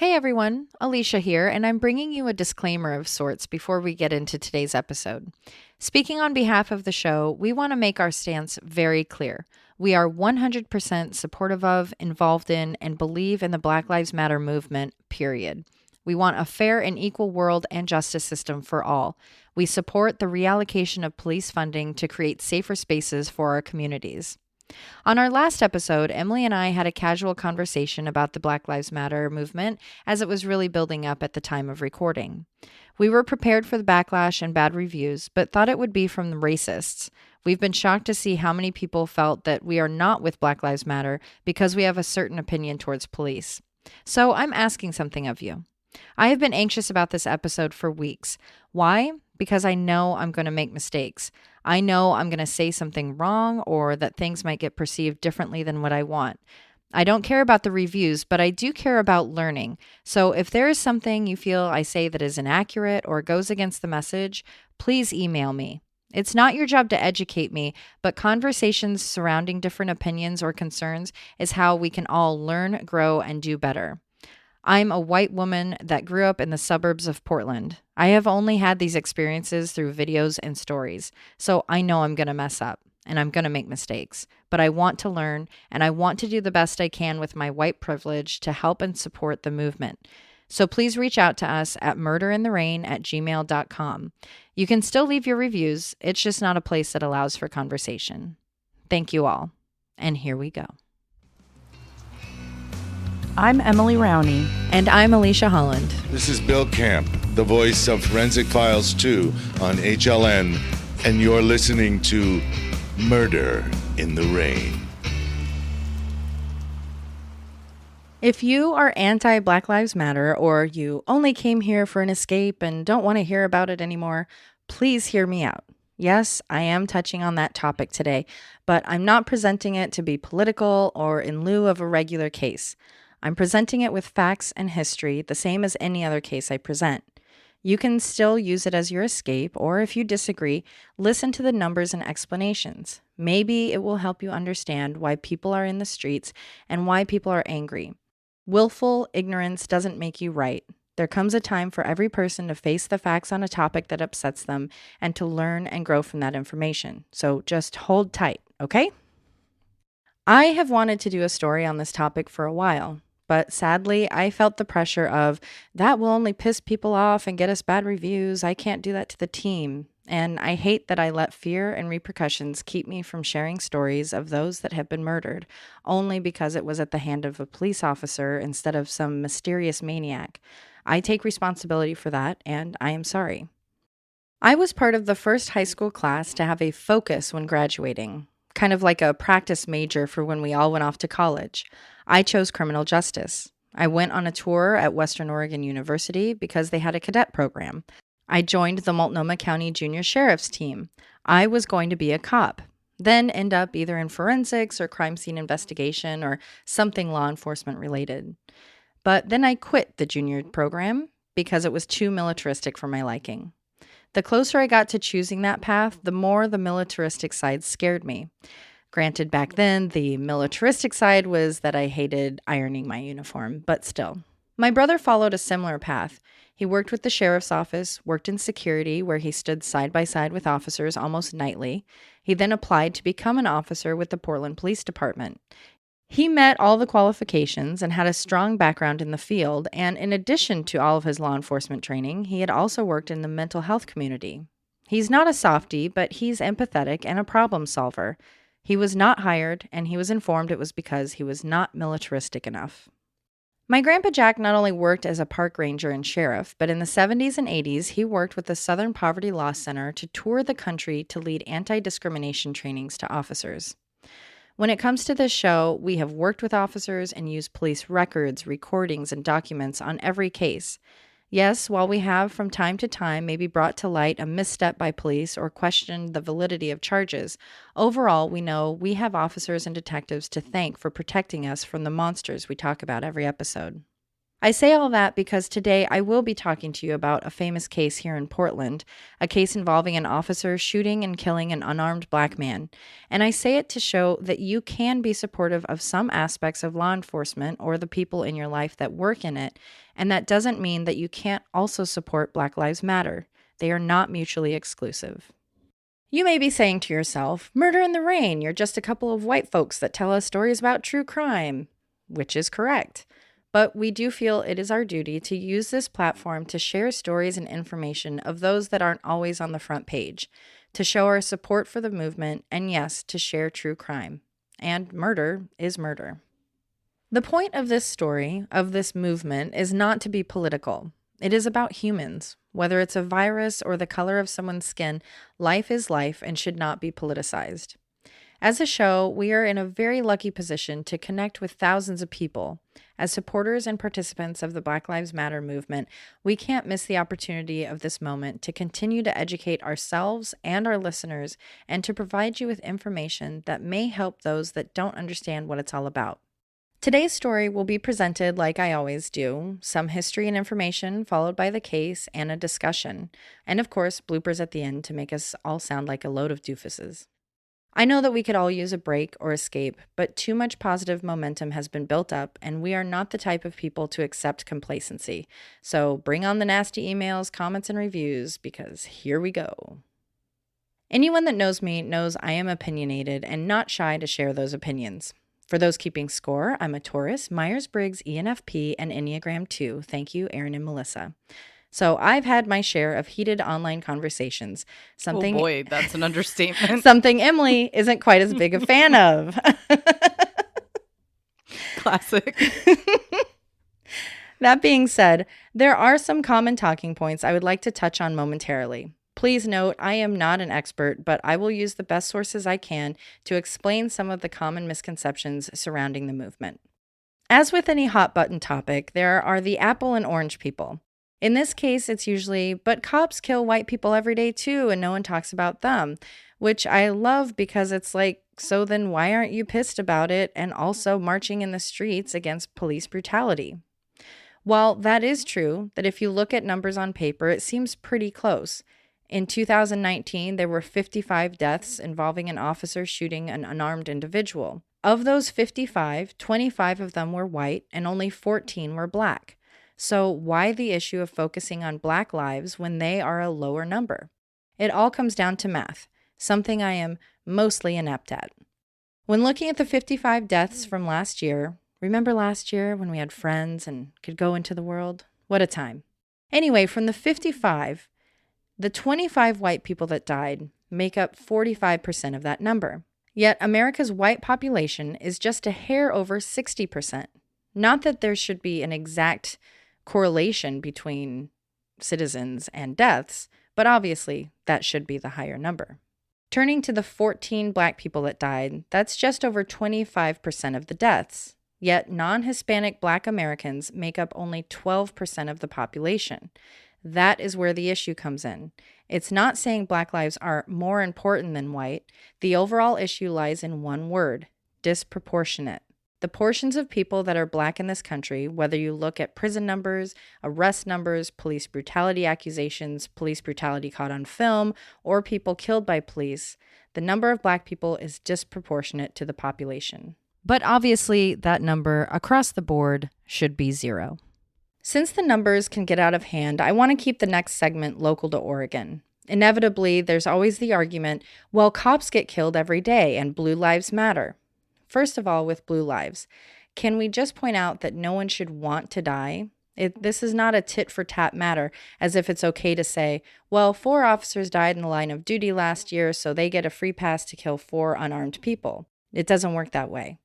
Hey everyone, Alisha here, and I'm bringing you a disclaimer of sorts before we get into today's episode. Speaking on behalf of the show, we want to make our stance very clear. We are 100% supportive of, involved in, and believe in the Black Lives Matter movement, period. We want a fair and equal world and justice system for all. We support the reallocation of police funding to create safer spaces for our communities. On our last episode, Emily and I had a casual conversation about the Black Lives Matter movement as it was really building up at the time of recording. We were prepared for the backlash and bad reviews, but thought it would be from the racists. We've been shocked to see how many people felt that we are not with Black Lives Matter because we have a certain opinion towards police. So I'm asking something of you. I have been anxious about this episode for weeks. Why? Because I know I'm going to make mistakes. I know I'm going to say something wrong or that things might get perceived differently than what I want. I don't care about the reviews, but I do care about learning. So if there is something you feel I say that is inaccurate or goes against the message, please email me. It's not your job to educate me, but conversations surrounding different opinions or concerns is how we can all learn, grow, and do better. I'm a white woman that grew up in the suburbs of Portland. I have only had these experiences through videos and stories, so I know I'm going to mess up and I'm going to make mistakes. But I want to learn and I want to do the best I can with my white privilege to help and support the movement. So please reach out to us at murderintherain@gmail.com. You can still leave your reviews. It's just not a place that allows for conversation. Thank you all. And here we go. I'm Emily Rowney. And I'm Alisha Holland. This is Bill Camp, the voice of Forensic Files 2 on HLN, and you're listening to Murder in the Rain. If you are anti-Black Lives Matter or you only came here for an escape and don't want to hear about it anymore, please hear me out. Yes, I am touching on that topic today, but I'm not presenting it to be political or in lieu of a regular case. I'm presenting it with facts and history, the same as any other case I present. You can still use it as your escape, or if you disagree, listen to the numbers and explanations. Maybe it will help you understand why people are in the streets and why people are angry. Willful ignorance doesn't make you right. There comes a time for every person to face the facts on a topic that upsets them and to learn and grow from that information. So just hold tight, okay? I have wanted to do a story on this topic for a while. But sadly, I felt the pressure of, that will only piss people off and get us bad reviews. I can't do that to the team. And I hate that I let fear and repercussions keep me from sharing stories of those that have been murdered, only because it was at the hand of a police officer instead of some mysterious maniac. I take responsibility for that, and I am sorry. I was part of the first high school class to have a focus when graduating, kind of like a practice major for when we all went off to college. I chose criminal justice. I went on a tour at Western Oregon University because they had a cadet program. I joined the Multnomah County Junior Sheriff's team. I was going to be a cop, then end up either in forensics or crime scene investigation or something law enforcement related. But then I quit the junior program because it was too militaristic for my liking. The closer I got to choosing that path, the more the militaristic side scared me. Granted, back then, the militaristic side was that I hated ironing my uniform, but still. My brother followed a similar path. He worked with the sheriff's office, worked in security, where he stood side by side with officers almost nightly. He then applied to become an officer with the Portland Police Department. He met all the qualifications and had a strong background in the field, and in addition to all of his law enforcement training, he had also worked in the mental health community. He's not a softie, but he's empathetic and a problem solver. He was not hired, and he was informed it was because he was not militaristic enough. My Grandpa Jack not only worked as a park ranger and sheriff, but in the 70s and 80s, he worked with the Southern Poverty Law Center to tour the country to lead anti-discrimination trainings to officers. When it comes to this show, we have worked with officers and used police records, recordings, and documents on every case. Yes, while we have from time to time maybe brought to light a misstep by police or questioned the validity of charges, overall we know we have officers and detectives to thank for protecting us from the monsters we talk about every episode. I say all that because today I will be talking to you about a famous case here in Portland, a case involving an officer shooting and killing an unarmed black man. And I say it to show that you can be supportive of some aspects of law enforcement or the people in your life that work in it, and that doesn't mean that you can't also support Black Lives Matter. They are not mutually exclusive. You may be saying to yourself, "Murder in the Rain, you're just a couple of white folks that tell us stories about true crime," which is correct. But we do feel it is our duty to use this platform to share stories and information of those that aren't always on the front page, to show our support for the movement, and yes, to share true crime. And murder is murder. The point of this story, of this movement, is not to be political. It is about humans. Whether it's a virus or the color of someone's skin, life is life and should not be politicized. As a show, we are in a very lucky position to connect with thousands of people. As supporters and participants of the Black Lives Matter movement, we can't miss the opportunity of this moment to continue to educate ourselves and our listeners and to provide you with information that may help those that don't understand what it's all about. Today's story will be presented like I always do, some history and information followed by the case and a discussion, and of course bloopers at the end to make us all sound like a load of doofuses. I know that we could all use a break or escape, but too much positive momentum has been built up, and we are not the type of people to accept complacency. So bring on the nasty emails, comments, and reviews, because here we go. Anyone that knows me knows I am opinionated and not shy to share those opinions. For those keeping score, I'm a Taurus, Myers-Briggs, ENFP, and Enneagram 2. Thank you, Aaron and Melissa. So I've had my share of heated online conversations. Oh boy, that's an understatement. Something Emily isn't quite as big a fan of. Classic. That being said, there are some common talking points I would like to touch on momentarily. Please note, I am not an expert, but I will use the best sources I can to explain some of the common misconceptions surrounding the movement. As with any hot button topic, there are the apple and orange people. In this case, it's usually, but cops kill white people every day too, and no one talks about them, which I love because it's like, so then why aren't you pissed about it and also marching in the streets against police brutality? While that is true, that if you look at numbers on paper, it seems pretty close. In 2019, there were 55 deaths involving an officer shooting an unarmed individual. Of those 55, 25 of them were white and only 14 were black. So why the issue of focusing on black lives when they are a lower number? It all comes down to math, something I am mostly inept at. When looking at the 55 deaths from last year, remember last year when we had friends and could go into the world? What a time. Anyway, from the 55, the 25 white people that died make up 45% of that number. Yet America's white population is just a hair over 60%. Not that there should be an exact correlation between citizens and deaths, but obviously that should be the higher number. Turning to the 14 black people that died, that's just over 25% of the deaths. Yet non-Hispanic black Americans make up only 12% of the population. That is where the issue comes in. It's not saying black lives are more important than white. The overall issue lies in one word: disproportionate. The portions of people that are black in this country, whether you look at prison numbers, arrest numbers, police brutality accusations, police brutality caught on film, or people killed by police, the number of black people is disproportionate to the population. But obviously, that number across the board should be 0. Since the numbers can get out of hand, I want to keep the next segment local to Oregon. Inevitably, there's always the argument, well, cops get killed every day and blue lives matter. First of all, with blue lives, can we just point out that no one should want to die? This is not a tit-for-tat matter, as if it's okay to say, well, 4 officers died in the line of duty last year, so they get a free pass to kill 4 unarmed people. It doesn't work that way.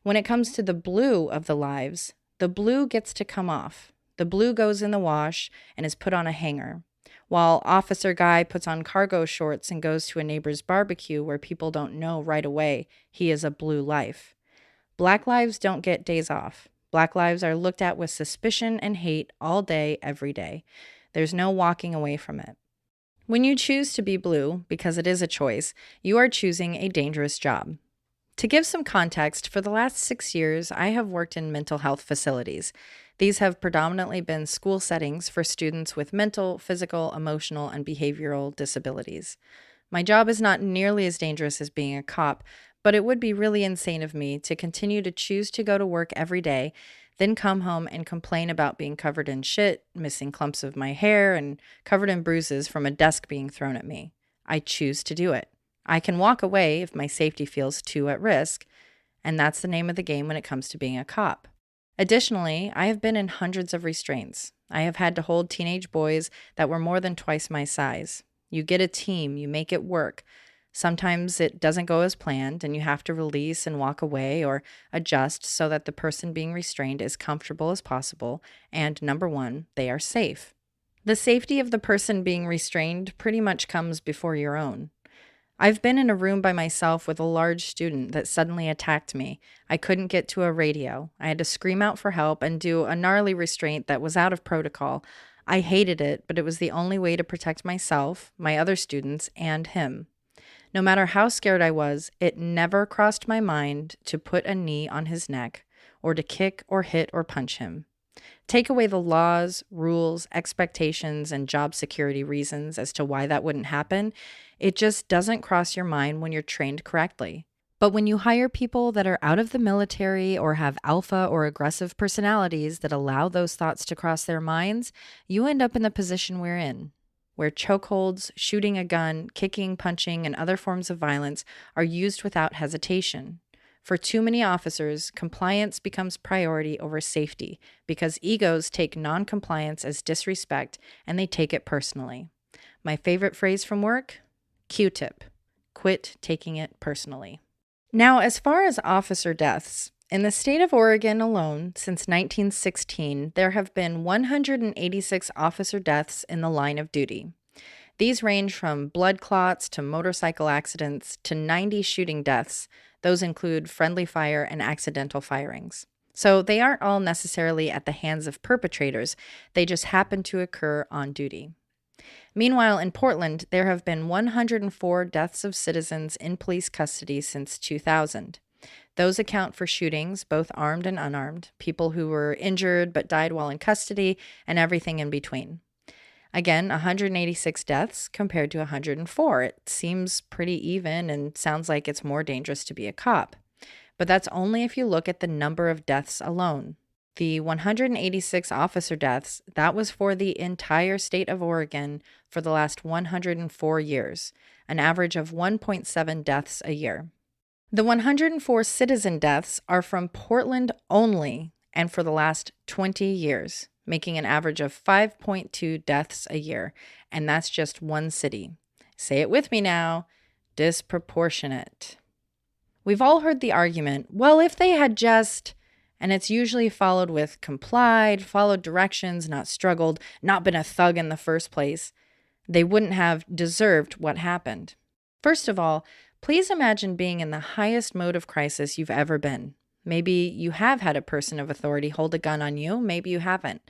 When it comes to the blue of the lives, the blue gets to come off. The blue goes in the wash and is put on a hanger, while Officer Guy puts on cargo shorts and goes to a neighbor's barbecue where people don't know right away he is a blue life. Black lives don't get days off. Black lives are looked at with suspicion and hate all day, every day. There's no walking away from it. When you choose to be blue, because it is a choice, you are choosing a dangerous job. To give some context, for the last 6 years, I have worked in mental health facilities. These have predominantly been school settings for students with mental, physical, emotional, and behavioral disabilities. My job is not nearly as dangerous as being a cop, but it would be really insane of me to continue to choose to go to work every day, then come home and complain about being covered in shit, missing clumps of my hair, and covered in bruises from a desk being thrown at me. I choose to do it. I can walk away if my safety feels too at risk, and that's the name of the game when it comes to being a cop. Additionally, I have been in hundreds of restraints. I have had to hold teenage boys that were more than twice my size. You get a team, you make it work. Sometimes it doesn't go as planned, and you have to release and walk away or adjust so that the person being restrained is comfortable as possible, and number one, they are safe. The safety of the person being restrained pretty much comes before your own. I've been in a room by myself with a large student that suddenly attacked me. I couldn't get to a radio. I had to scream out for help and do a gnarly restraint that was out of protocol. I hated it, but it was the only way to protect myself, my other students, and him. No matter how scared I was, it never crossed my mind to put a knee on his neck or to kick or hit or punch him. Take away the laws, rules, expectations, and job security reasons as to why that wouldn't happen. It just doesn't cross your mind when you're trained correctly. But when you hire people that are out of the military or have alpha or aggressive personalities that allow those thoughts to cross their minds, you end up in the position we're in, where chokeholds, shooting a gun, kicking, punching, and other forms of violence are used without hesitation. For too many officers, compliance becomes priority over safety because egos take non-compliance as disrespect and they take it personally. My favorite phrase from work? Q-tip. Quit taking it personally. Now, as far as officer deaths, in the state of Oregon alone, since 1916, there have been 186 officer deaths in the line of duty. These range from blood clots to motorcycle accidents to 90 shooting deaths. Those include friendly fire and accidental firings. So they aren't all necessarily at the hands of perpetrators. They just happen to occur on duty. Meanwhile, in Portland, there have been 104 deaths of citizens in police custody since 2000. Those account for shootings, both armed and unarmed, people who were injured but died while in custody, and everything in between. Again, 186 deaths compared to 104. It seems pretty even and sounds like it's more dangerous to be a cop. But that's only if you look at the number of deaths alone. The 186 officer deaths, that was for the entire state of Oregon for the last 104 years, an average of 1.7 deaths a year. The 104 citizen deaths are from Portland only and for the last 20 years, making an average of 5.2 deaths a year, and that's just one city. Say it with me now, disproportionate. We've all heard the argument, well, if they had just, and it's usually followed with complied, followed directions, not struggled, not been a thug in the first place, they wouldn't have deserved what happened. First of all, please imagine being in the highest mode of crisis you've ever been. Maybe you have had a person of authority hold a gun on you, maybe you haven't.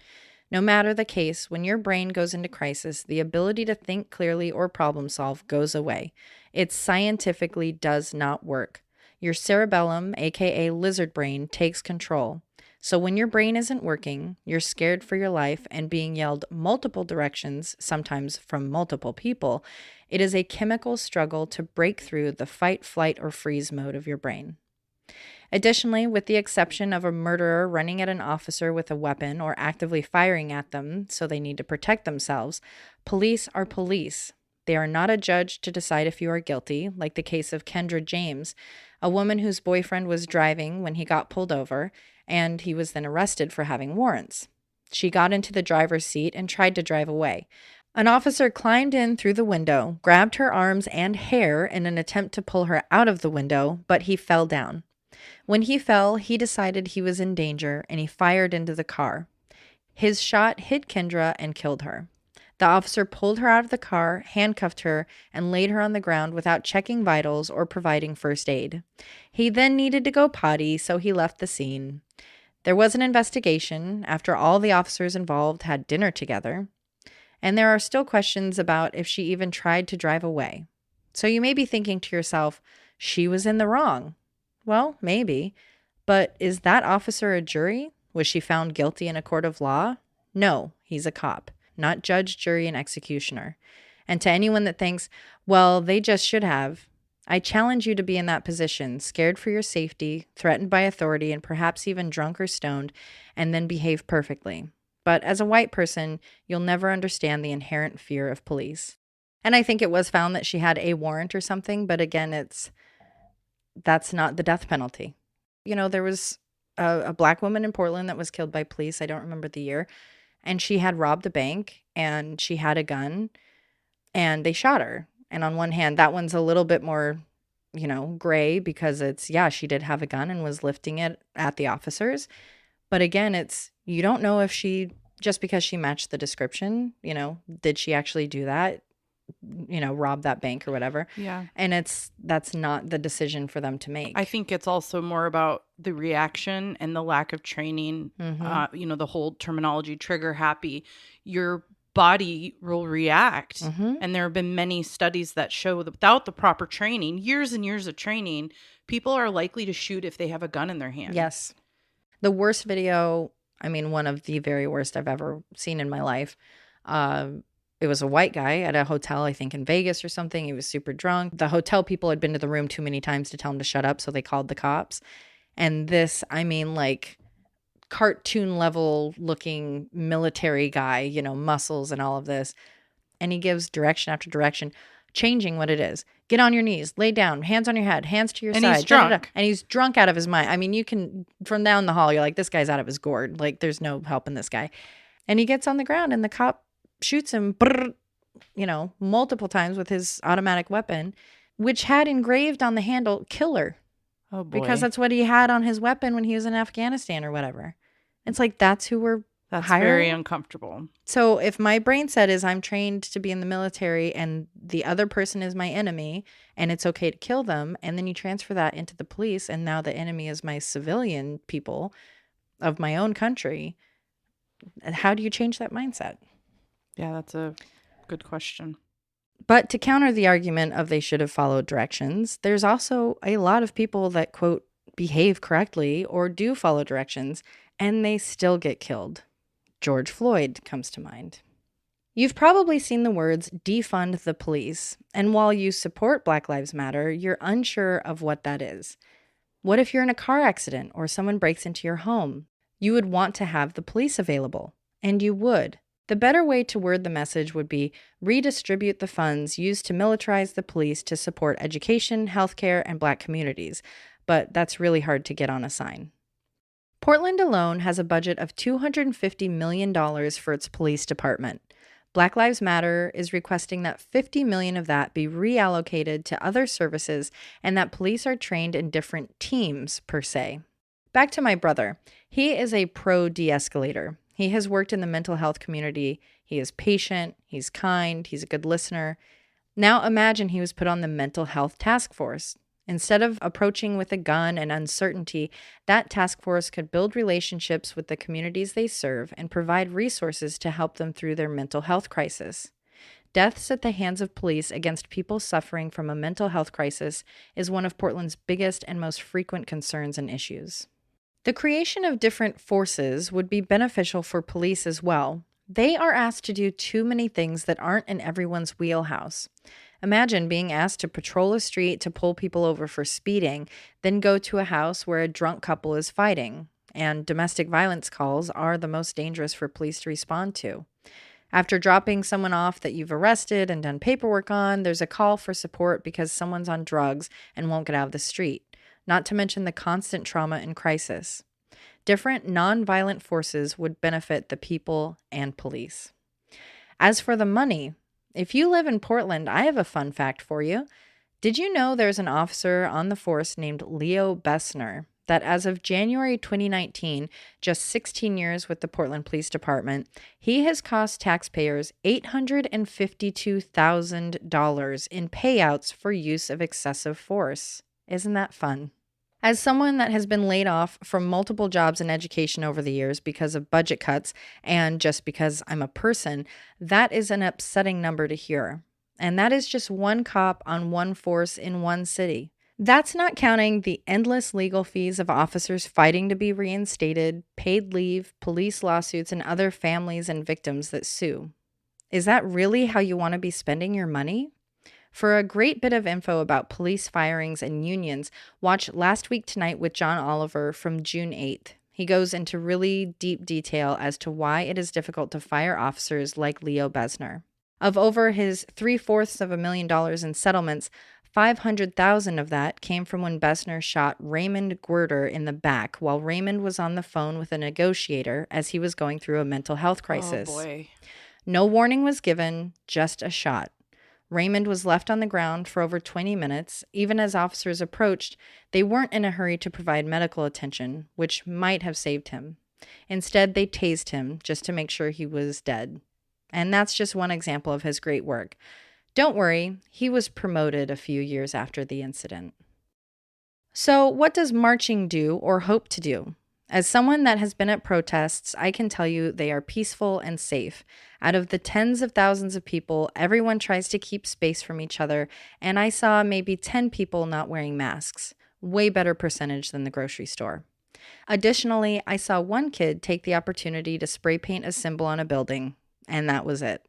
No matter the case, when your brain goes into crisis, the ability to think clearly or problem solve goes away. It scientifically does not work. Your cerebellum, aka lizard brain, takes control. So when your brain isn't working, you're scared for your life and being yelled multiple directions, sometimes from multiple people, it is a chemical struggle to break through the fight, flight, or freeze mode of your brain. Additionally, with the exception of a murderer running at an officer with a weapon or actively firing at them so they need to protect themselves, police are police. They are not a judge to decide if you are guilty, like the case of Kendra James, a woman whose boyfriend was driving when he got pulled over, and he was then arrested for having warrants. She got into the driver's seat and tried to drive away. An officer climbed in through the window, grabbed her arms and hair in an attempt to pull her out of the window, but he fell down. When he fell, he decided he was in danger, and he fired into the car. His shot hit Kendra and killed her. The officer pulled her out of the car, handcuffed her, and laid her on the ground without checking vitals or providing first aid. He then needed to go potty, so he left the scene. There was an investigation after all the officers involved had dinner together. And there are still questions about if she even tried to drive away. So you may be thinking to yourself, she was in the wrong. Well, maybe. But is that officer a jury? Was she found guilty in a court of law? No, he's a cop, not judge, jury, and executioner. And to anyone that thinks, well, they just should have, I challenge you to be in that position, scared for your safety, threatened by authority, and perhaps even drunk or stoned, and then behave perfectly. But as a white person, you'll never understand the inherent fear of police. And I think it was found that she had a warrant or something, but again, that's not the death penalty. You know, there was a black woman in Portland that was killed by police. I don't remember the year. And she had robbed a bank and she had a gun and they shot her. And on one hand, that one's a little bit more, gray because she did have a gun and was lifting it at the officers. But again, you don't know if just because she matched the description, did she actually do that? Rob that bank or whatever. Yeah. And that's not the decision for them to make. I think it's also more about the reaction and the lack of training. Mm-hmm. The whole terminology, trigger happy. Your body will react. Mm-hmm. And there have been many studies that show that without the proper training, years and years of training, people are likely to shoot if they have a gun in their hand. Yes. The worst video, one of the very worst I've ever seen in my life, it was a white guy at a hotel, I think in Vegas or something. He was super drunk. The hotel people had been to the room too many times to tell him to shut up, so they called the cops. And this, cartoon level looking military guy, muscles and all of this. And he gives direction after direction, changing what it is. Get on your knees, lay down, hands on your head, hands to your side. And he's drunk. Da-da-da. And he's drunk out of his mind. You can, from down the hall, you're like, this guy's out of his gourd. Like, there's no helping this guy. And he gets on the ground and the cop shoots him, multiple times with his automatic weapon, which had engraved on the handle, killer. Oh, boy. Because that's what he had on his weapon when he was in Afghanistan or whatever. It's like, that's who we're hiring. Very uncomfortable. So if my brain set is I'm trained to be in the military and the other person is my enemy and it's okay to kill them, and then you transfer that into the police and now the enemy is my civilian people of my own country, how do you change that mindset? Yeah, that's a good question. But to counter the argument of they should have followed directions, there's also a lot of people that, quote, behave correctly or do follow directions, and they still get killed. George Floyd comes to mind. You've probably seen the words defund the police, and while you support Black Lives Matter, you're unsure of what that is. What if you're in a car accident or someone breaks into your home? You would want to have the police available, and you would. The better way to word the message would be redistribute the funds used to militarize the police to support education, healthcare, and Black communities, but that's really hard to get on a sign. Portland alone has a budget of $250 million for its police department. Black Lives Matter is requesting that $50 million of that be reallocated to other services and that police are trained in different teams, per se. Back to my brother. He is a pro de-escalator. He has worked in the mental health community. He is patient. He's kind. He's a good listener. Now imagine he was put on the mental health task force. Instead of approaching with a gun and uncertainty, that task force could build relationships with the communities they serve and provide resources to help them through their mental health crisis. Deaths at the hands of police against people suffering from a mental health crisis is one of Portland's biggest and most frequent concerns and issues. The creation of different forces would be beneficial for police as well. They are asked to do too many things that aren't in everyone's wheelhouse. Imagine being asked to patrol a street to pull people over for speeding, then go to a house where a drunk couple is fighting, and domestic violence calls are the most dangerous for police to respond to. After dropping someone off that you've arrested and done paperwork on, there's a call for support because someone's on drugs and won't get out of the street, not to mention the constant trauma and crisis. Different nonviolent forces would benefit the people and police. As for the money, if you live in Portland, I have a fun fact for you. Did you know there's an officer on the force named Leo Bessner that as of January 2019, just 16 years with the Portland Police Department, he has cost taxpayers $852,000 in payouts for use of excessive force. Isn't that fun? As someone that has been laid off from multiple jobs in education over the years because of budget cuts and just because I'm a person, that is an upsetting number to hear. And that is just one cop on one force in one city. That's not counting the endless legal fees of officers fighting to be reinstated, paid leave, police lawsuits, and other families and victims that sue. Is that really how you want to be spending your money? For a great bit of info about police firings and unions, watch Last Week Tonight with John Oliver from June 8th. He goes into really deep detail as to why it is difficult to fire officers like Leo Besner. Of over his $750,000 in settlements, 500,000 of that came from when Besner shot Raymond Guerter in the back while Raymond was on the phone with a negotiator as he was going through a mental health crisis. Oh boy. No warning was given, just a shot. Raymond was left on the ground for over 20 minutes. Even as officers approached, they weren't in a hurry to provide medical attention, which might have saved him. Instead, they tased him just to make sure he was dead. And that's just one example of his great work. Don't worry, he was promoted a few years after the incident. So, what does marching do or hope to do? As someone that has been at protests, I can tell you they are peaceful and safe. Out of the tens of thousands of people, everyone tries to keep space from each other, and I saw maybe 10 people not wearing masks. Way better percentage than the grocery store. Additionally, I saw one kid take the opportunity to spray paint a symbol on a building, and that was it.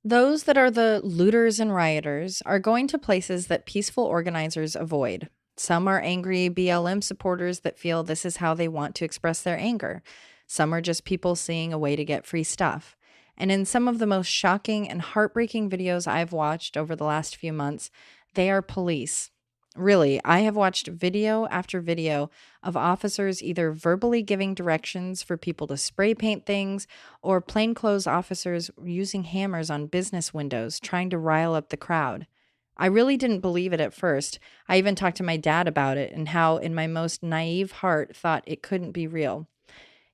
Those that are the looters and rioters are going to places that peaceful organizers avoid. Some are angry BLM supporters that feel this is how they want to express their anger. Some are just people seeing a way to get free stuff. And in some of the most shocking and heartbreaking videos I've watched over the last few months, they are police. Really, I have watched video after video of officers either verbally giving directions for people to spray paint things or plainclothes officers using hammers on business windows trying to rile up the crowd. I really didn't believe it at first. I even talked to my dad about it and how in my most naive heart thought it couldn't be real.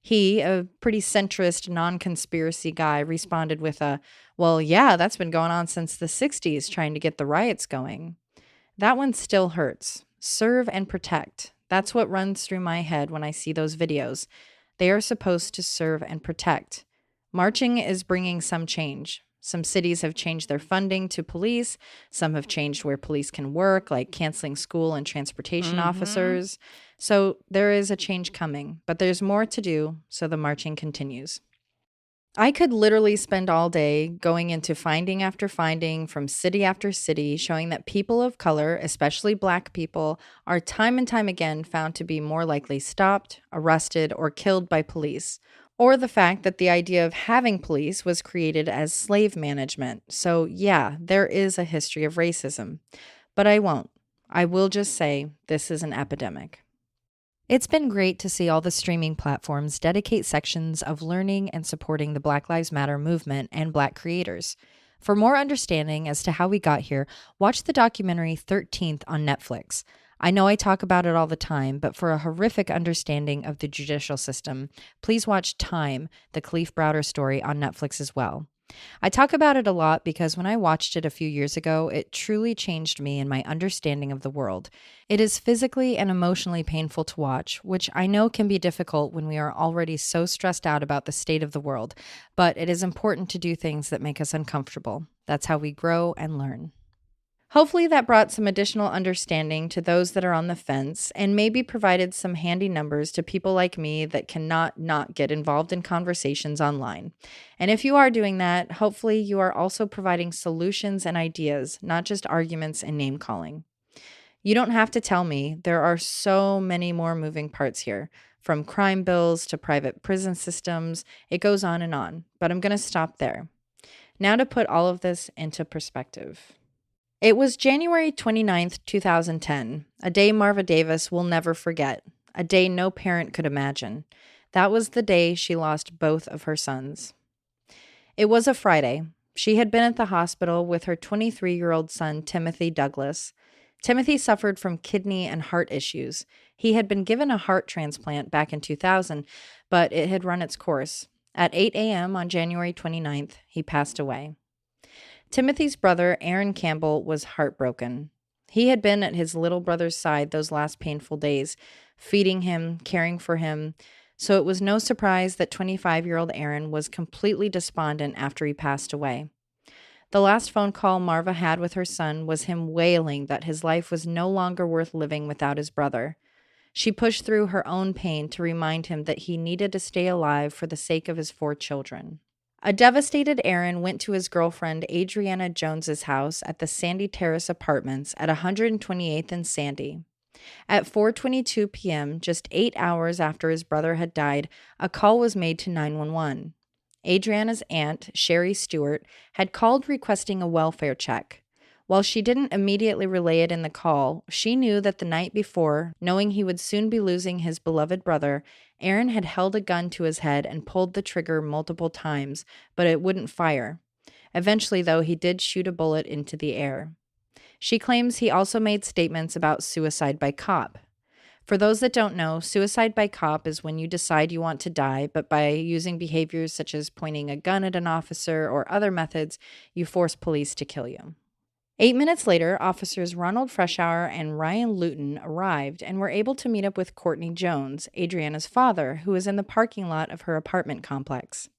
He, a pretty centrist, non-conspiracy guy, responded with well, yeah, that's been going on since the 60s trying to get the riots going. That one still hurts. Serve and protect. That's what runs through my head when I see those videos. They are supposed to serve and protect. Marching is bringing some change. Some cities have changed their funding to police. Some have changed where police can work, like canceling school and transportation officers. So there is a change coming, but there's more to do, so the marching continues. I could literally spend all day going into finding after finding from city after city, showing that people of color, especially Black people, are time and time again found to be more likely stopped, arrested, or killed by police. Or the fact that the idea of having police was created as slave management. So yeah, there is a history of racism. But I won't. I will just say this is an epidemic. It's been great to see all the streaming platforms dedicate sections of learning and supporting the Black Lives Matter movement and Black creators. For more understanding as to how we got here, watch the documentary 13th on Netflix. I know I talk about it all the time, but for a horrific understanding of the judicial system, please watch Time, the Kalief Browder story on Netflix as well. I talk about it a lot because when I watched it a few years ago, it truly changed me in my understanding of the world. It is physically and emotionally painful to watch, which I know can be difficult when we are already so stressed out about the state of the world, but it is important to do things that make us uncomfortable. That's how we grow and learn. Hopefully that brought some additional understanding to those that are on the fence and maybe provided some handy numbers to people like me that cannot not get involved in conversations online. And if you are doing that, hopefully you are also providing solutions and ideas, not just arguments and name calling. You don't have to tell me. There are so many more moving parts here, from crime bills to private prison systems. It goes on, but I'm going to stop there. Now to put all of this into perspective. It was January 29th, 2010, a day Marva Davis will never forget, a day no parent could imagine. That was the day she lost both of her sons. It was a Friday. She had been at the hospital with her 23-year-old son, Timothy Douglas. Timothy suffered from kidney and heart issues. He had been given a heart transplant back in 2000, but it had run its course. At 8 a.m. on January 29th, he passed away. Timothy's brother, Aaron Campbell, was heartbroken. He had been at his little brother's side those last painful days, feeding him, caring for him, so it was no surprise that 25-year-old Aaron was completely despondent after he passed away. The last phone call Marva had with her son was him wailing that his life was no longer worth living without his brother. She pushed through her own pain to remind him that he needed to stay alive for the sake of his 4 children. A devastated Aaron went to his girlfriend Adriana Jones's house at the Sandy Terrace Apartments at 128th and Sandy. At 4:22 p.m., just 8 hours after his brother had died, a call was made to 911. Adriana's aunt, Sherry Stewart, had called requesting a welfare check. While she didn't immediately relay it in the call, she knew that the night before, knowing he would soon be losing his beloved brother, Aaron had held a gun to his head and pulled the trigger multiple times, but it wouldn't fire. Eventually, though, he did shoot a bullet into the air. She claims he also made statements about suicide by cop. For those that don't know, suicide by cop is when you decide you want to die, but by using behaviors such as pointing a gun at an officer or other methods, you force police to kill you. 8 minutes later, officers Ronald Frashour and Ryan Luton arrived and were able to meet up with Courtney Jones, Adriana's father, who was in the parking lot of her apartment complex.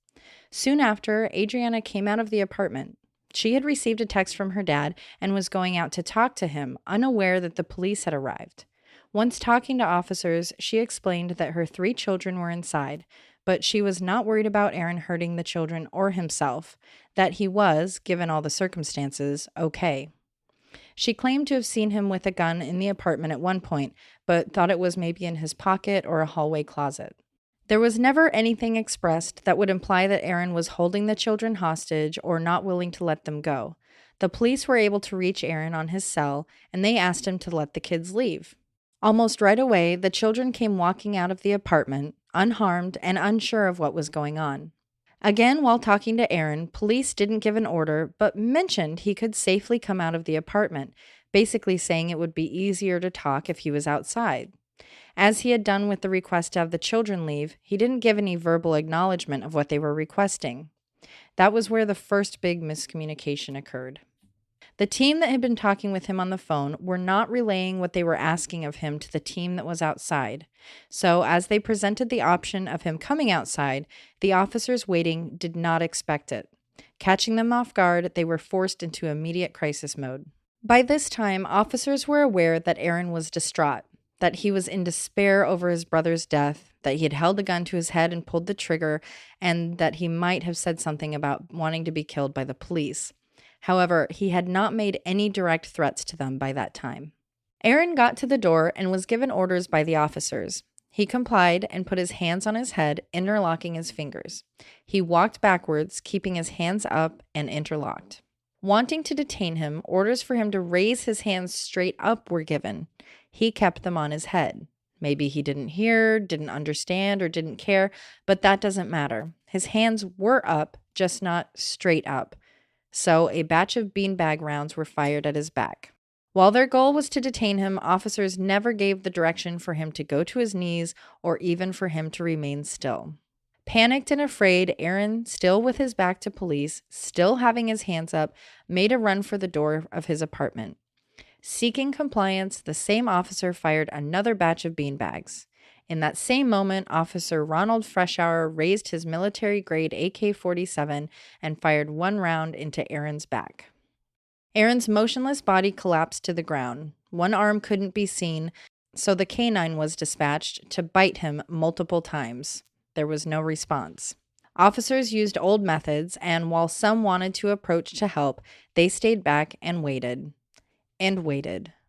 Soon after, Adriana came out of the apartment. She had received a text from her dad and was going out to talk to him, unaware that the police had arrived. Once talking to officers, she explained that her 3 children were inside, but she was not worried about Aaron hurting the children or himself, that he was, given all the circumstances, okay. She claimed to have seen him with a gun in the apartment at one point, but thought it was maybe in his pocket or a hallway closet. There was never anything expressed that would imply that Aaron was holding the children hostage or not willing to let them go. The police were able to reach Aaron on his cell, and they asked him to let the kids leave. Almost right away, the children came walking out of the apartment, unharmed and unsure of what was going on. Again, while talking to Aaron, police didn't give an order, but mentioned he could safely come out of the apartment, basically saying it would be easier to talk if he was outside. As he had done with the request to have the children leave, he didn't give any verbal acknowledgement of what they were requesting. That was where the first big miscommunication occurred. The team that had been talking with him on the phone were not relaying what they were asking of him to the team that was outside. So, as they presented the option of him coming outside, the officers waiting did not expect it. Catching them off guard, they were forced into immediate crisis mode. By this time, officers were aware that Aaron was distraught, that he was in despair over his brother's death, that he had held a gun to his head and pulled the trigger, and that he might have said something about wanting to be killed by the police. However, he had not made any direct threats to them by that time. Aaron got to the door and was given orders by the officers. He complied and put his hands on his head, interlocking his fingers. He walked backwards, keeping his hands up and interlocked. Wanting to detain him, orders for him to raise his hands straight up were given. He kept them on his head. Maybe he didn't hear, didn't understand, or didn't care, but that doesn't matter. His hands were up, just not straight up. So a batch of beanbag rounds were fired at his back. While their goal was to detain him, officers never gave the direction for him to go to his knees or even for him to remain still. Panicked and afraid, Aaron, still with his back to police, still having his hands up, made a run for the door of his apartment. Seeking compliance, the same officer fired another batch of beanbags. In that same moment, Officer Ronald Frashour raised his military-grade AK-47 and fired 1 round into Aaron's back. Aaron's motionless body collapsed to the ground. One arm couldn't be seen, so the canine was dispatched to bite him multiple times. There was no response. Officers used old methods, and while some wanted to approach to help, they stayed back and waited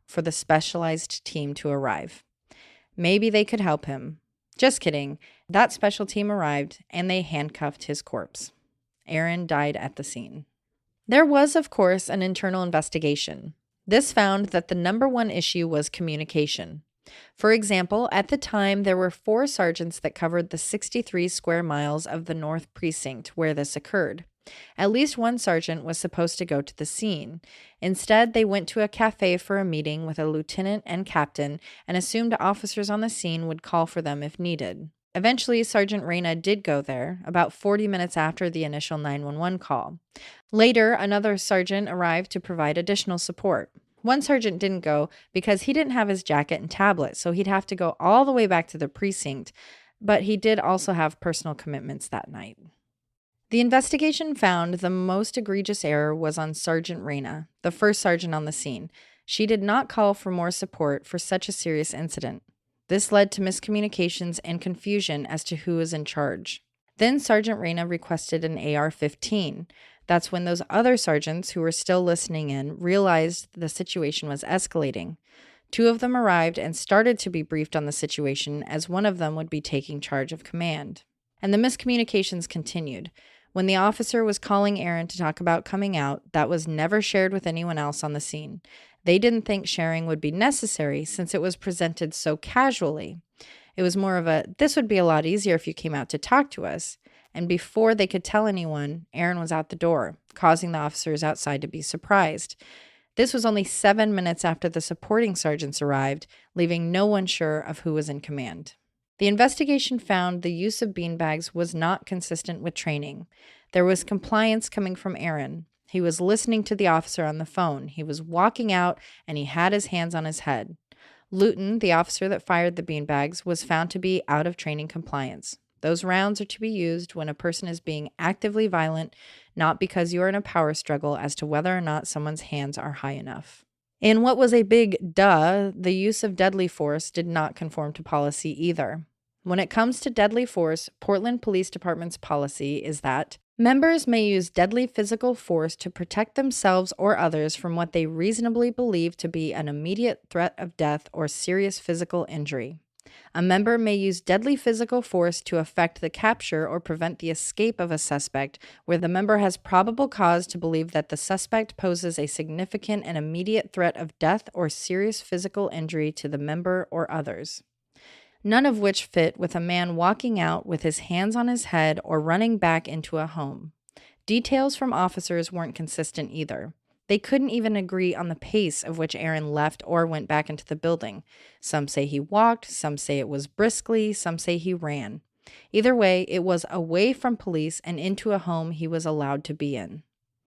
for the specialized team to arrive. Maybe they could help him. Just kidding. That special team arrived, and they handcuffed his corpse. Aaron died at the scene. There was, of course, an internal investigation. This found that the number one issue was communication. For example, at the time, there were 4 sergeants that covered the 63 square miles of the North Precinct where this occurred. At least one sergeant was supposed to go to the scene. Instead, they went to a cafe for a meeting with a lieutenant and captain and assumed officers on the scene would call for them if needed. Eventually, Sergeant Reyna did go there, about 40 minutes after the initial 911 call. Later, another sergeant arrived to provide additional support. One sergeant didn't go because he didn't have his jacket and tablet, so he'd have to go all the way back to the precinct, but he did also have personal commitments that night. The investigation found the most egregious error was on Sergeant Reyna, the first sergeant on the scene. She did not call for more support for such a serious incident. This led to miscommunications and confusion as to who was in charge. Then Sergeant Reyna requested an AR-15. That's when those other sergeants who were still listening in realized the situation was escalating. Two of them arrived and started to be briefed on the situation, as one of them would be taking charge of command. And the miscommunications continued. When the officer was calling Aaron to talk about coming out, that was never shared with anyone else on the scene. They didn't think sharing would be necessary since it was presented so casually. It was more of a, this would be a lot easier if you came out to talk to us. And before they could tell anyone, Aaron was out the door, causing the officers outside to be surprised. This was only 7 minutes after the supporting sergeants arrived, leaving no one sure of who was in command. The investigation found the use of beanbags was not consistent with training. There was compliance coming from Aaron. He was listening to the officer on the phone. He was walking out, and he had his hands on his head. Luton, the officer that fired the beanbags, was found to be out of training compliance. Those rounds are to be used when a person is being actively violent, not because you are in a power struggle as to whether or not someone's hands are high enough. In what was a big duh, the use of deadly force did not conform to policy either. When it comes to deadly force, Portland Police Department's policy is that members may use deadly physical force to protect themselves or others from what they reasonably believe to be an immediate threat of death or serious physical injury. A member may use deadly physical force to effect the capture or prevent the escape of a suspect where the member has probable cause to believe that the suspect poses a significant and immediate threat of death or serious physical injury to the member or others. None of which fit with a man walking out with his hands on his head or running back into a home. Details from officers weren't consistent either. They couldn't even agree on the pace of which Aaron left or went back into the building. Some say he walked, some say it was briskly, some say he ran. Either way, it was away from police and into a home he was allowed to be in.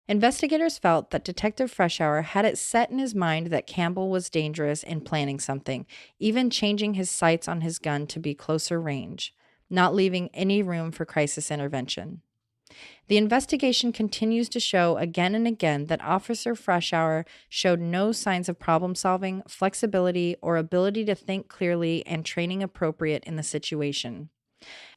Investigators felt that Detective Frashour had it set in his mind that Campbell was dangerous and planning something, even changing his sights on his gun to be closer range, not leaving any room for crisis intervention. The investigation continues to show again and again that Officer Frashour showed no signs of problem solving, flexibility, or ability to think clearly and training appropriate in the situation.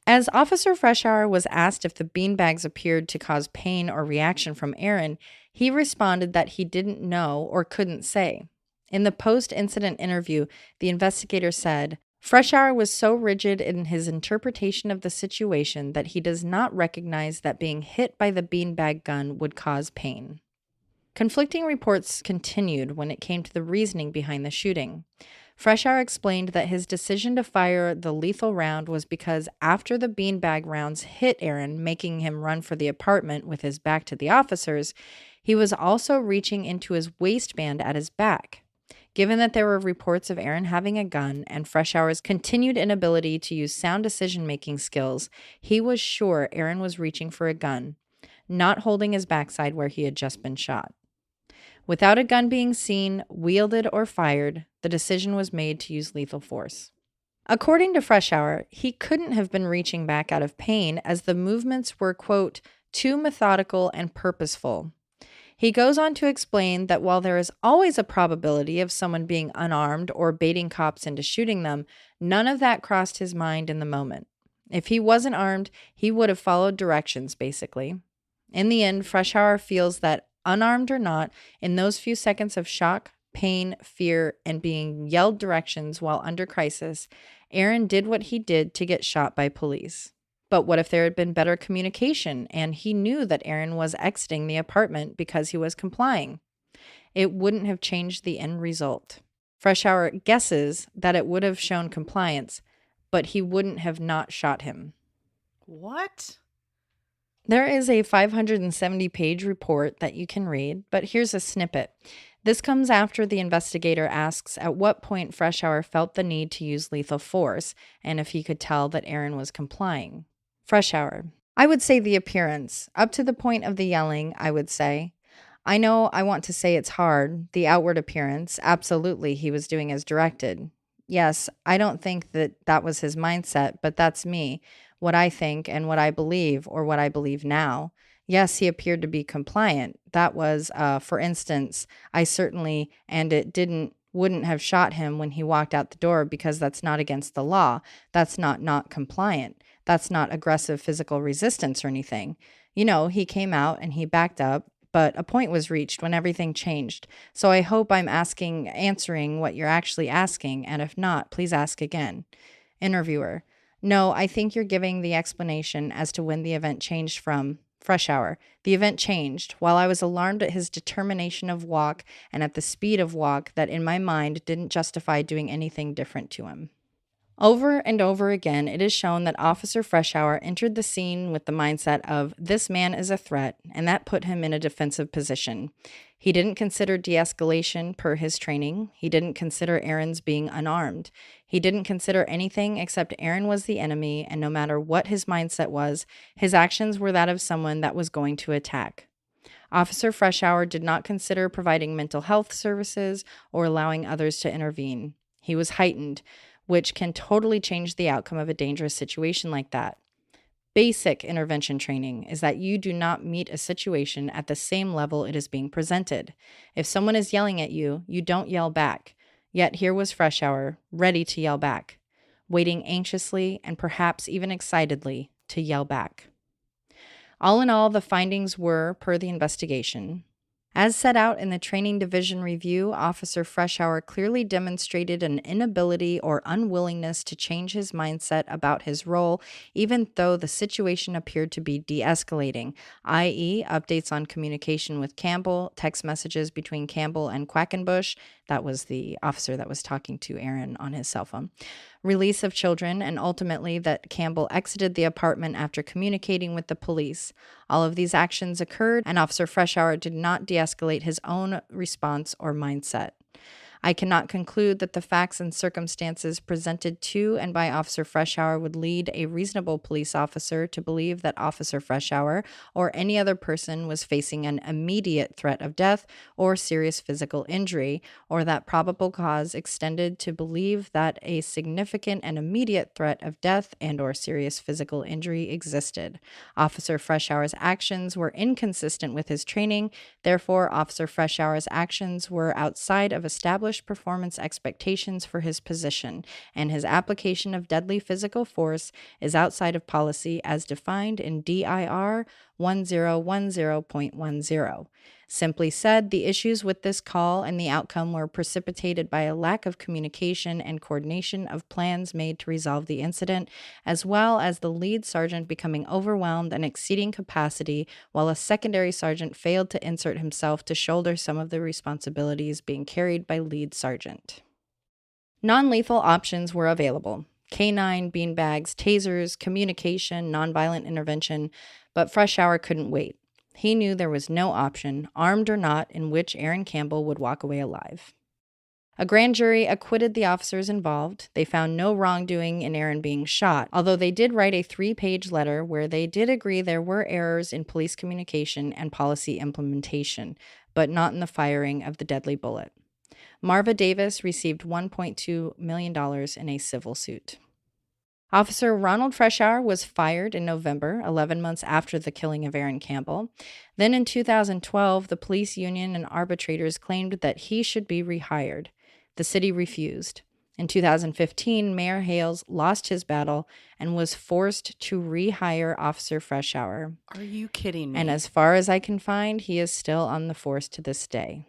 As Officer Frashour was asked if the beanbags appeared to cause pain or reaction from Aaron, he responded that he didn't know or couldn't say. In the post-incident interview, the investigator said, Frashour was so rigid in his interpretation of the situation that he does not recognize that being hit by the beanbag gun would cause pain. Conflicting reports continued when it came to the reasoning behind the shooting. Frashour explained that his decision to fire the lethal round was because after the beanbag rounds hit Aaron, making him run for the apartment with his back to the officers, he was also reaching into his waistband at his back. Given that there were reports of Aaron having a gun and Frashour's continued inability to use sound decision-making skills, he was sure Aaron was reaching for a gun, not holding his backside where he had just been shot. Without a gun being seen, wielded, or fired, the decision was made to use lethal force. According to Frashour, he couldn't have been reaching back out of pain as the movements were, quote, too methodical and purposeful. He goes on to explain that while there is always a probability of someone being unarmed or baiting cops into shooting them, none of that crossed his mind in the moment. If he wasn't armed, he would have followed directions, basically. In the end, Frashour feels that, unarmed or not, in those few seconds of shock, pain, fear, and being yelled directions while under crisis, Aaron did what he did to get shot by police. But what if there had been better communication and he knew that Aaron was exiting the apartment because he was complying? It wouldn't have changed the end result. Frashour guesses that it would have shown compliance, but he wouldn't have not shot him. What? There is a 570-page report that you can read, but here's a snippet. This comes after the investigator asks at what point Frashour felt the need to use lethal force and if he could tell that Aaron was complying. Frashour: I would say the appearance. Up to the point of the yelling, I would say. I know I want to say it's hard. The outward appearance, absolutely, he was doing as directed. Yes, I don't think that was his mindset, but that's me. what I think and what I believe, or what I believe now. Yes, he appeared to be compliant. That was, for instance, I certainly, and it wouldn't have shot him when he walked out the door, because that's not against the law. That's not compliant. That's not aggressive physical resistance or anything. He came out and he backed up, but a point was reached when everything changed. So I hope I'm answering what you're actually asking, and if not, please ask again. Interviewer: No, I think you're giving the explanation as to when the event changed from Frashour. The event changed while I was alarmed at his determination of walk and at the speed of walk that in my mind didn't justify doing anything different to him. Over and over again, it is shown that Officer Frashour entered the scene with the mindset of, this man is a threat, and that put him in a defensive position. He didn't consider de-escalation per his training. He didn't consider Aaron's being unarmed. He didn't consider anything except Aaron was the enemy, and no matter what his mindset was, his actions were that of someone that was going to attack. Officer Frashour did not consider providing mental health services or allowing others to intervene. He was heightened, which can totally change the outcome of a dangerous situation like that. Basic intervention training is that you do not meet a situation at the same level it is being presented. If someone is yelling at you, you don't yell back. Yet here was Frashour, ready to yell back, waiting anxiously and perhaps even excitedly to yell back. All in all, the findings were, per the investigation, as set out in the Training Division Review, Officer Frashour clearly demonstrated an inability or unwillingness to change his mindset about his role, even though the situation appeared to be de-escalating, i.e., updates on communication with Campbell, text messages between Campbell and Quackenbush, that was the officer that was talking to Aaron on his cell phone, release of children, and ultimately that Campbell exited the apartment after communicating with the police. All of these actions occurred, and Officer Frashour did not de-escalate his own response or mindset. I cannot conclude that the facts and circumstances presented to and by Officer Frashour would lead a reasonable police officer to believe that Officer Frashour or any other person was facing an immediate threat of death or serious physical injury, or that probable cause extended to believe that a significant and immediate threat of death and or serious physical injury existed. Officer Frashour's actions were inconsistent with his training. Therefore, Officer Frashour's actions were outside of established performance expectations for his position, and his application of deadly physical force is outside of policy as defined in DIR 1010.10. Simply said, the issues with this call and the outcome were precipitated by a lack of communication and coordination of plans made to resolve the incident, as well as the lead sergeant becoming overwhelmed and exceeding capacity, while a secondary sergeant failed to insert himself to shoulder some of the responsibilities being carried by lead sergeant. Non-lethal options were available: K9, beanbags, tasers, communication, nonviolent intervention, but Frashour couldn't wait. He knew there was no option, armed or not, in which Aaron Campbell would walk away alive. A grand jury acquitted the officers involved. They found no wrongdoing in Aaron being shot, although they did write a 3-page letter where they did agree there were errors in police communication and policy implementation, but not in the firing of the deadly bullet. Marva Davis received $1.2 million in a civil suit. Officer Ronald Frashour was fired in November, 11 months after the killing of Aaron Campbell. Then in 2012, the police union and arbitrators claimed that he should be rehired. The city refused. In 2015, Mayor Hales lost his battle and was forced to rehire Officer Frashour. Are you kidding me? And as far as I can find, he is still on the force to this day.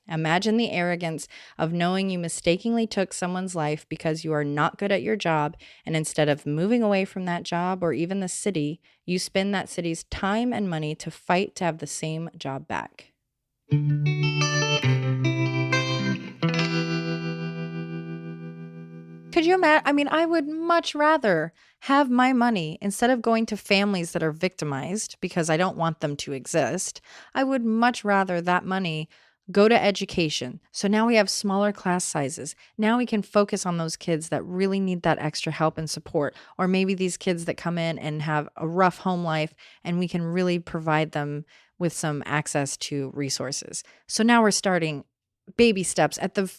Imagine the arrogance of knowing you mistakenly took someone's life because you are not good at your job, and instead of moving away from that job or even the city, you spend that city's time and money to fight to have the same job back. Could you imagine? I mean, I would much rather have my money, instead of going to families that are victimized because I don't want them to exist, I would much rather that money go to education. So now we have smaller class sizes. Now we can focus on those kids that really need that extra help and support. Or maybe these kids that come in and have a rough home life, and we can really provide them with some access to resources. So now we're starting baby steps at the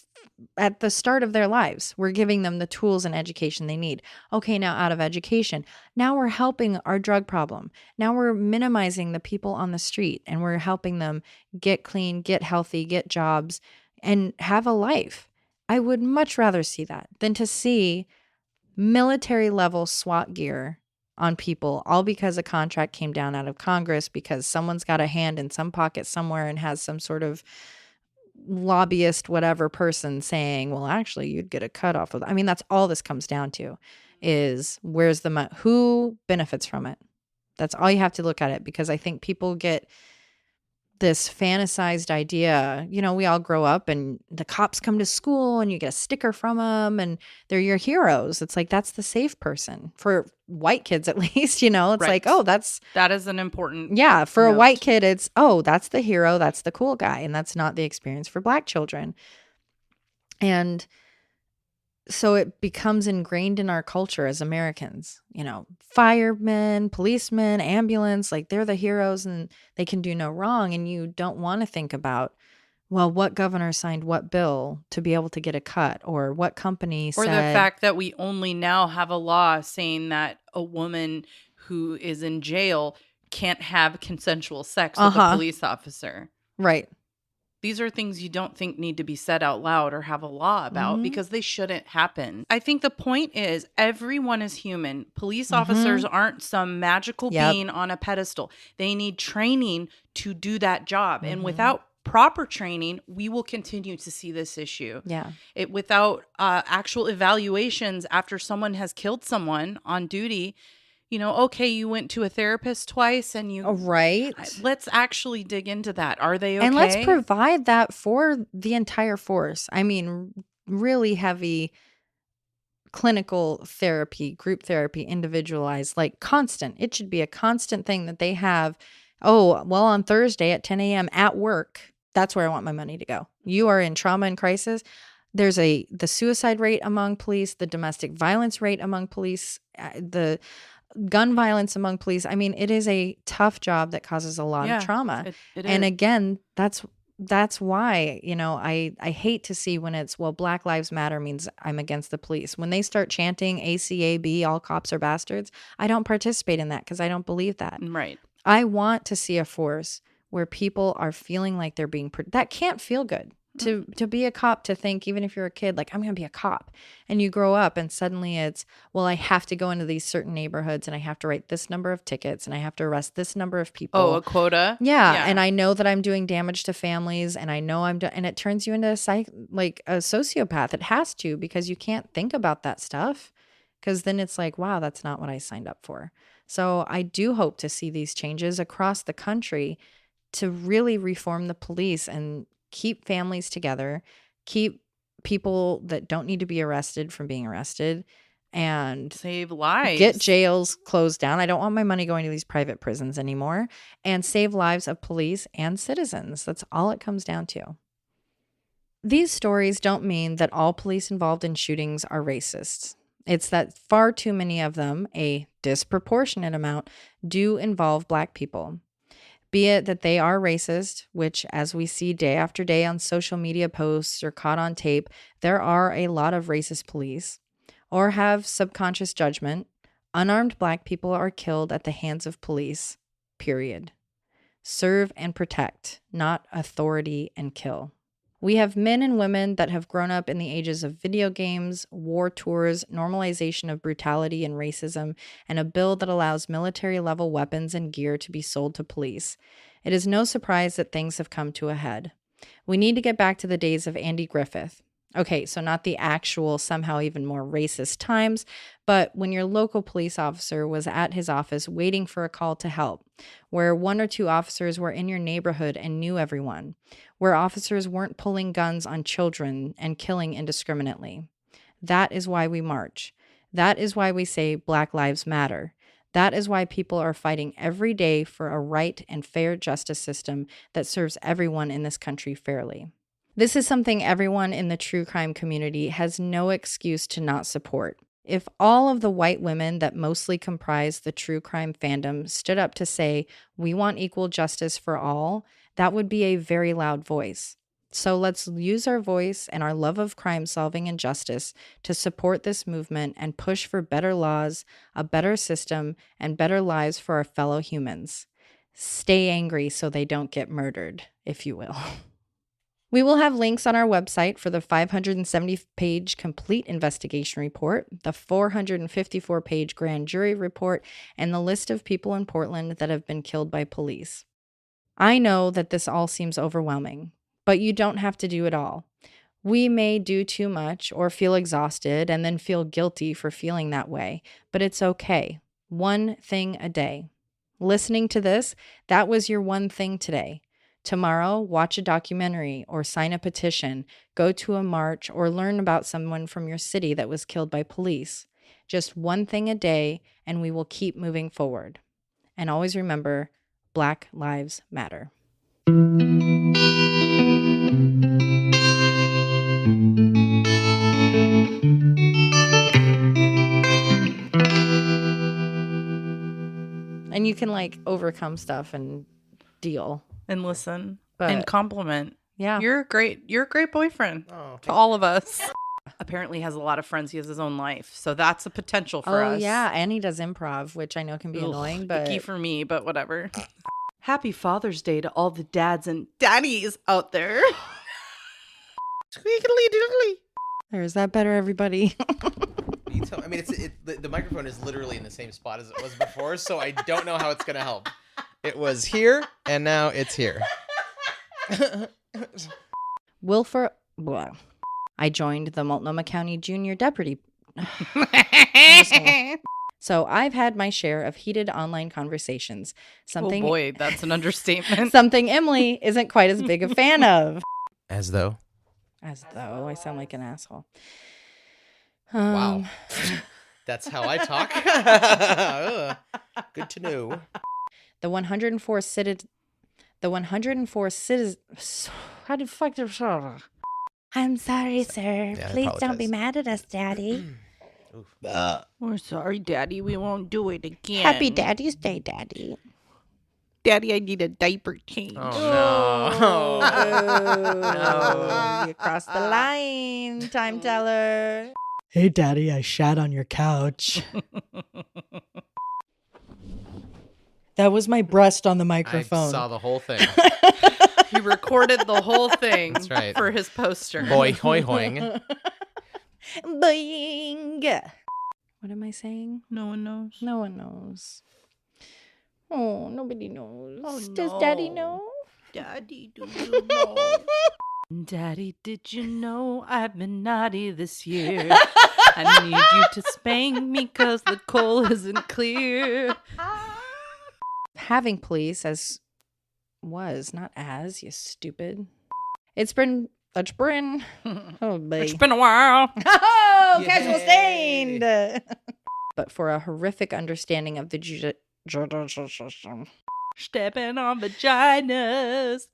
at the start of their lives. We're giving them the tools and education they need. Okay, now out of education, now we're helping our drug problem. Now we're minimizing the people on the street and we're helping them get clean, get healthy, get jobs, and have a life. I would much rather see that than to see military level SWAT gear on people, all because a contract came down out of Congress because someone's got a hand in some pocket somewhere and has some sort of lobbyist, whatever person saying, well, actually, you'd get a cut off of. I mean, that's all this comes down to is where's the money? Who benefits from it? That's all you have to look at it, because I think people get this fantasized idea. You know, we all grow up and the cops come to school and you get a sticker from them and they're your heroes. It's like, that's the safe person for white kids, at least, you know, it's Right. like, oh, that is an important yeah, for a note. white kid, it's, oh, that's the hero, that's the cool guy. And that's not the experience for Black children. And so it becomes ingrained in our culture as Americans, you know, firemen, policemen, ambulance, like they're the heroes and they can do no wrong. And you don't want to think about, well, what governor signed what bill to be able to get a cut, or what company Or said. the fact that we only now have a law saying that a woman who is in jail can't have consensual sex with a police officer. Right. These are things you don't think need to be said out loud or have a law about because they shouldn't happen. I think the point is everyone is human. Police officers aren't some magical being on a pedestal. They need training to do that job. And without proper training, we will continue to see this issue. Yeah. Without actual evaluations after someone has killed someone on duty, you know, okay, you went to a therapist twice and you... Right. Let's actually dig into that. Are they okay? And let's provide that for the entire force. I mean, really heavy clinical therapy, group therapy, individualized, like constant. It should be a constant thing that they have. Oh, well, on Thursday at 10 a.m. at work, that's where I want my money to go. You are in trauma and crisis. There's the suicide rate among police, the domestic violence rate among police, the gun violence among police. I mean, it is a tough job that causes a lot of trauma. It and is. Again, that's why, you know, I hate to see when it's, well, Black Lives Matter means I'm against the police. When they start chanting ACAB, all cops are bastards, I don't participate in that because I don't believe that. Right. I want to see a force where people are feeling like they're being that can't feel good. To be a cop, to think, even if you're a kid, like, I'm going to be a cop, and you grow up and suddenly it's, well, I have to go into these certain neighborhoods and I have to write this number of tickets and I have to arrest this number of people. Oh, a quota? Yeah. And I know that I'm doing damage to families and I know and it turns you into a sociopath. It has to, because you can't think about that stuff, because then it's like, wow, that's not what I signed up for. So I do hope to see these changes across the country to really reform the police and keep families together, keep people that don't need to be arrested from being arrested, and save lives. Get jails closed down. I don't want my money going to these private prisons anymore, and save lives of police and citizens. That's all it comes down to. These stories don't mean that all police involved in shootings are racists. It's that far too many of them, a disproportionate amount, do involve Black people. Be it that they are racist, which, as we see day after day on social media posts or caught on tape, there are a lot of racist police, or have subconscious judgment, unarmed Black people are killed at the hands of police, period. Serve and protect, not authority and kill. We have men and women that have grown up in the ages of video games, war tours, normalization of brutality and racism, and a bill that allows military-level weapons and gear to be sold to police. It is no surprise that things have come to a head. We need to get back to the days of Andy Griffith. Okay, so not the actual, somehow even more racist times, but when your local police officer was at his office waiting for a call to help, where one or two officers were in your neighborhood and knew everyone, where officers weren't pulling guns on children and killing indiscriminately. That is why we march. That is why we say Black Lives Matter. That is why people are fighting every day for a right and fair justice system that serves everyone in this country fairly. This is something everyone in the true crime community has no excuse to not support. If all of the white women that mostly comprise the true crime fandom stood up to say, we want equal justice for all, that would be a very loud voice. So let's use our voice and our love of crime solving and justice to support this movement and push for better laws, a better system, and better lives for our fellow humans. Stay angry so they don't get murdered, if you will. We will have links on our website for the 570-page complete investigation report, the 454-page grand jury report, and the list of people in Portland that have been killed by police. I know that this all seems overwhelming, but you don't have to do it all. We may do too much or feel exhausted and then feel guilty for feeling that way, but it's okay. One thing a day. Listening to this, that was your one thing today. Tomorrow, watch a documentary or sign a petition, go to a march, or learn about someone from your city that was killed by police. Just one thing a day, and we will keep moving forward. And always remember, Black Lives Matter. And you can like overcome stuff and deal. And listen But- and compliment. Yeah. You're a great boyfriend to all of us. Apparently has a lot of friends. He has his own life. So that's a potential for us. Oh, yeah. And he does improv, which I know can be annoying, but icky for me, but whatever. Happy Father's Day to all the dads and daddies out there. Squeakly doodly. there's that better, everybody. I mean, the microphone is literally in the same spot as it was before, so I don't know how it's going to help. It was here, and now it's here. I joined the Multnomah County Junior Deputy. So I've had my share of heated online conversations. Oh boy, that's an understatement. Something Emily isn't quite as big a fan of. As though I sound like an asshole. Wow. That's how I talk. Ugh. Good to know. The 104 citizens. How the fuck? I'm sorry, sir. Yeah, I Please don't be apologize. mad at us, Daddy. We're sorry, Daddy. We won't do it again. Happy Daddy's Day, Daddy. Daddy, I need a diaper change. Oh, No. You crossed the line, time teller. Hey, Daddy, I shat on your couch. That was my breast on the I microphone. saw the whole thing. He recorded the whole thing That's right. for his poster. Boy, hoy hoing. Boing. What am I saying? No one knows. No one knows. Oh, nobody knows. Oh, Does no. Daddy know? Daddy, do you know? Daddy, did you know I've been naughty this year? I need you to spank me 'cause the coal isn't clear. Having police not as, you stupid. It's been, oh, boy. It's been a while. Oh, Yay. casual stained. But for a horrific understanding of the judicial system. Stepping on vaginas.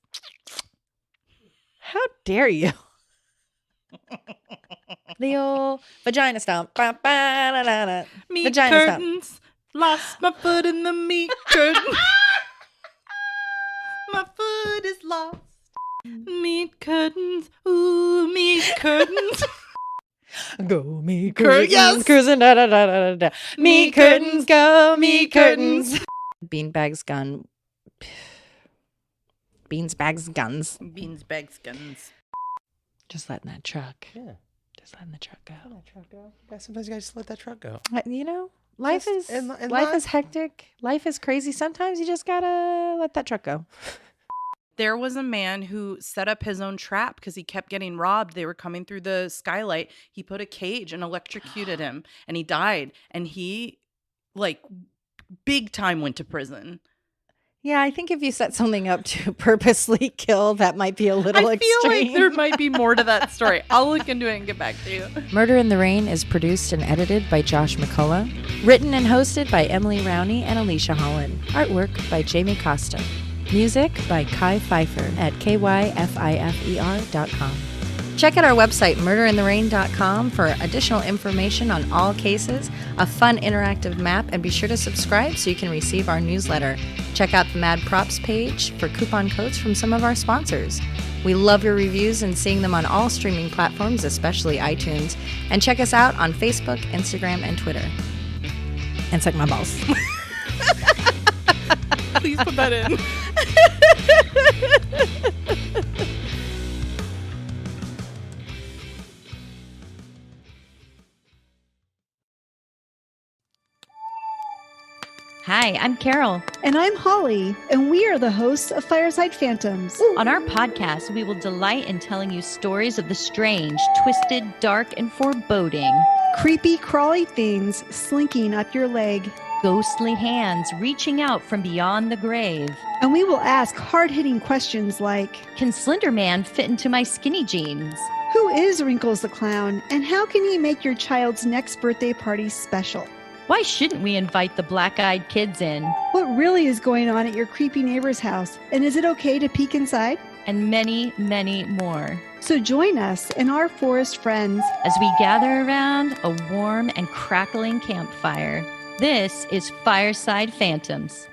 How dare you? The old vagina stomp. Ba, ba, da, da, da. Meat Vagina stomp. curtains. Lost my foot in the meat curtain. My foot is lost. Meat curtains. Ooh, meat curtains. Go meat Cur- curtains. yes. Cruising, da, da, da, da, da. Meat Meat curtains. curtains. Go meat Meat curtains. curtains. Beanbags gun. Beansbags guns. Beans, bags, guns. Just letting that truck. Yeah. Just letting the truck go. Let that truck go. Yeah, sometimes you gotta just let that truck go. You know, life Just is in life life. is hectic. Life is crazy. Sometimes you just gotta let that truck go. There was a man who set up his own trap because he kept getting robbed. They were coming through the skylight. He put a cage and electrocuted him, and he died. And he, big time went to prison. Yeah, I think if you set something up to purposely kill, that might be a little I extreme. feel like there might be more to that story. I'll look into it and get back to you. Murder in the Rain is produced and edited by Josh McCullough. Written and hosted by Emily Rowney and Alisha Holland. Artwork by Jamie Costa. Music by Kai Pfeiffer at kyfifer.com. Check out our website, murderintherain.com, for additional information on all cases, a fun interactive map, and be sure to subscribe so you can receive our newsletter. Check out the Mad Props page for coupon codes from some of our sponsors. We love your reviews and seeing them on all streaming platforms, especially iTunes. And check us out on Facebook, Instagram, and Twitter. And suck my balls. Please put that in. Hi, I'm Carol. And I'm Holly, and we are the hosts of Fireside Phantoms. On our podcast, we will delight in telling you stories of the strange, twisted, dark, and foreboding. Creepy, crawly things slinking up your leg. Ghostly hands reaching out from beyond the grave. And we will ask hard-hitting questions like, can Slender Man fit into my skinny jeans? who is Wrinkles the Clown, and how can he make your child's next birthday party special? Why shouldn't we invite the black-eyed kids in? What really is going on at your creepy neighbor's house, and is it okay to peek inside? And many, many more. So join us and our forest friends as we gather around a warm and crackling campfire. This is Fireside Phantoms.